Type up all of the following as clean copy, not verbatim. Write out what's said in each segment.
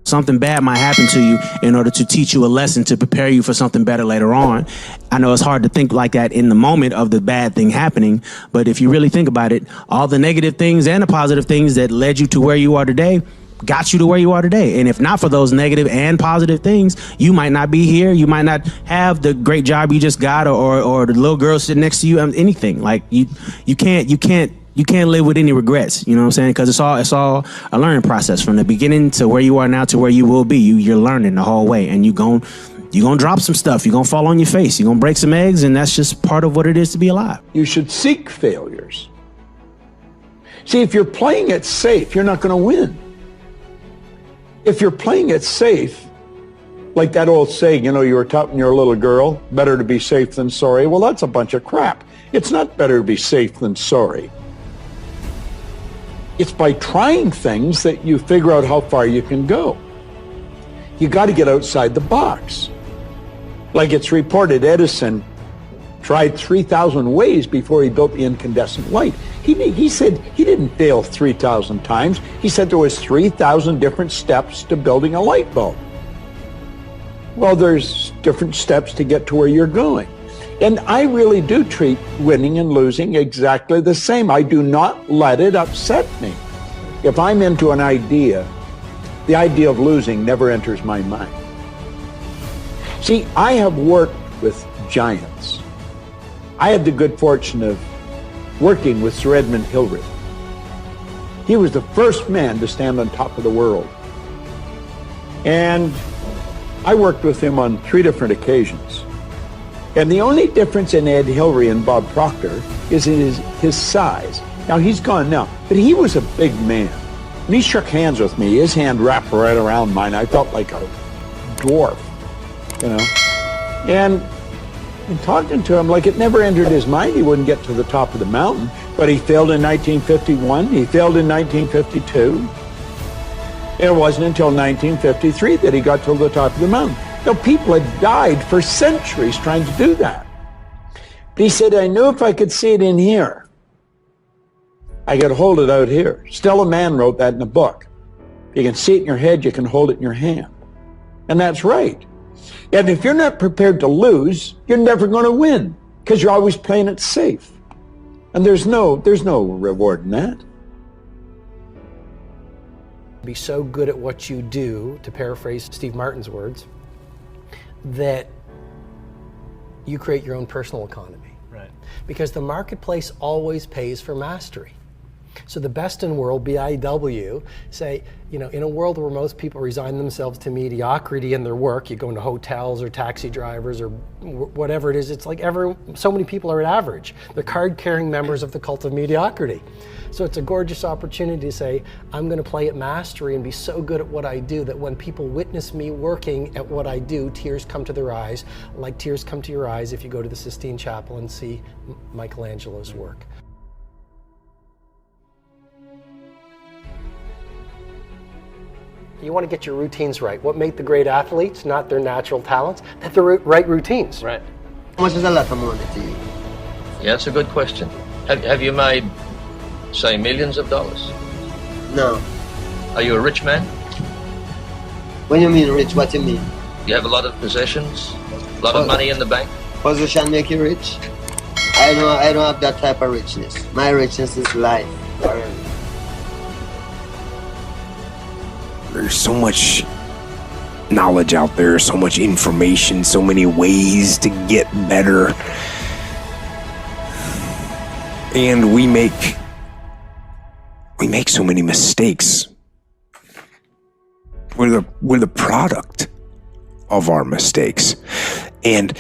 Something bad might happen to you in order to teach you a lesson to prepare you for something better later on. I know it's hard to think like that in the moment of the bad thing happening, but if you really think about it, all the negative things and the positive things that led you to where you are today got you to where you are today. And if not for those negative and positive things, you might not be here. You might not have the great job you just got, or the little girl sitting next to you, anything. Like you can't live with any regrets, you know what I'm saying? Because it's all a learning process from the beginning to where you are now to where you will be. You're learning the whole way, and you're gonna drop some stuff. You're gonna fall on your face. You're gonna break some eggs, and that's just part of what it is to be alive. You should seek failures. See, if you're playing it safe, you're not gonna win. If you're playing it safe, like that old saying, you were taught when you were a little girl, better to be safe than sorry. Well, that's a bunch of crap. It's not better to be safe than sorry. It's by trying things that you figure out how far you can go. You got to get outside the box. Like it's reported, Edison tried 3,000 ways before he built the incandescent light. He said he didn't fail 3,000 times. He said there was 3,000 different steps to building a light bulb. Well, there's different steps to get to where you're going. And I really do treat winning and losing exactly the same. I do not let it upset me. If I'm into an idea, the idea of losing never enters my mind. See, I have worked with giants. I had the good fortune of working with Sir Edmund Hillary. He was the first man to stand on top of the world. And I worked with him on 3 different occasions. And the only difference in Ed Hillary and Bob Proctor is his size. Now, he's gone now, but he was a big man. When he shook hands with me, his hand wrapped right around mine. I felt like a dwarf, And in talking to him, like it never entered his mind he wouldn't get to the top of the mountain. But he failed in 1951. He failed in 1952. It wasn't until 1953 that he got to the top of the mountain. Now, people had died for centuries trying to do that. But he said, I knew if I could see it in here, I could hold it out here. Stella Mann wrote that in a book. You can see it in your head, you can hold it in your hand. And that's right. And if you're not prepared to lose, you're never going to win because you're always playing it safe. And there's no reward in that. Be so good at what you do, to paraphrase Steve Martin's words, that you create your own personal economy. Right. Because the marketplace always pays for mastery. So the best in world, BIW, say, in a world where most people resign themselves to mediocrity in their work, you go into hotels or taxi drivers or whatever it is, it's like so many people are at average. They're card-carrying members of the cult of mediocrity. So it's a gorgeous opportunity to say, I'm going to play at mastery and be so good at what I do that when people witness me working at what I do, tears come to their eyes, like tears come to your eyes if you go to the Sistine Chapel and see Michelangelo's work. You want to get your routines right. What made the great athletes, not their natural talents, that the right routines. Right. How much is a lot of money to you? Yeah, that's a good question. Have you made, say, millions of dollars? No. Are you a rich man? When you mean rich, what you mean? You have a lot of possessions? A lot of money in the bank? Position make you rich? I don't have that type of richness. My richness is life. There's so much knowledge out there, so much information, so many ways to get better. And we make so many mistakes. We're the product of our mistakes. And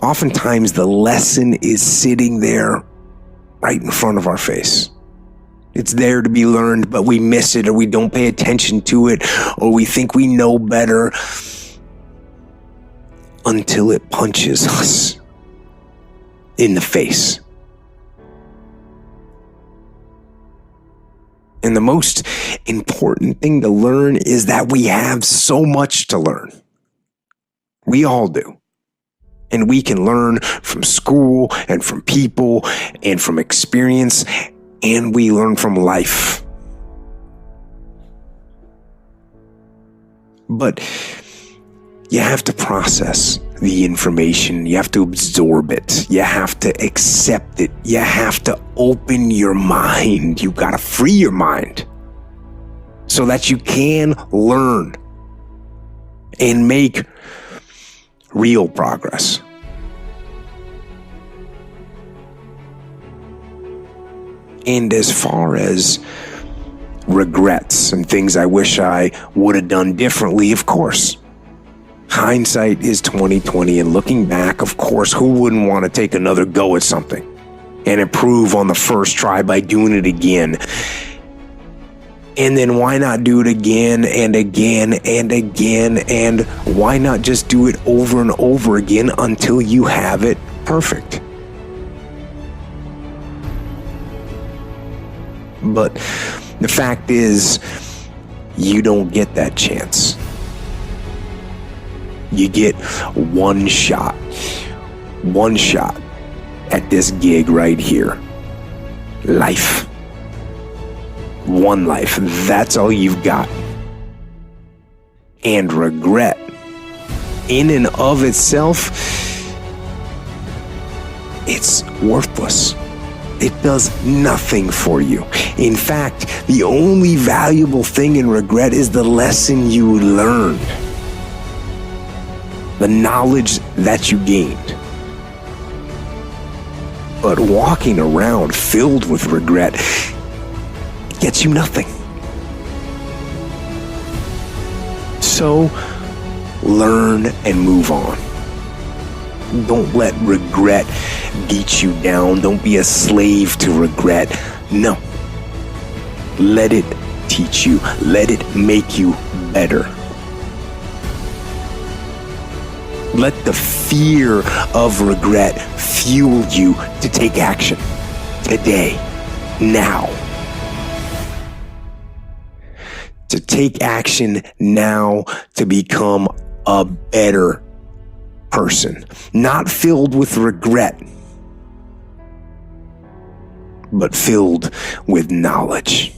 oftentimes the lesson is sitting there right in front of our face. It's there to be learned, but we miss it, or we don't pay attention to it, or we think we know better until it punches us in the face. And the most important thing to learn is that we have so much to learn. We all do. And we can learn from school and from people and from experience, and we learn from life. But you have to process the information. You have to absorb it. You have to accept it. You have to open your mind. You got to free your mind so that you can learn and make real progress. And as far as regrets and things I wish I would have done differently, of course. Hindsight is 20/20, and looking back, of course, who wouldn't want to take another go at something and improve on the first try by doing it again? And then why not do it again and again and again? And why not just do it over and over again until you have it perfect? But the fact is, you don't get that chance. You get one shot at this gig right here. Life. One life. That's all you've got. And regret, in and of itself, it's worthless. It does nothing for you. In fact, the only valuable thing in regret is the lesson you learned, the knowledge that you gained. But walking around filled with regret gets you nothing. So, learn and move on. Don't let regret beat you down. Don't be a slave to regret. No. Let it teach you. Let it make you better. Let the fear of regret fuel you to take action today, now. To take action now to become a better person, not filled with regret, but filled with knowledge.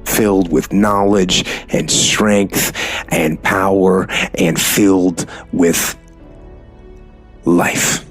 Filled with knowledge and strength and power, and filled with life.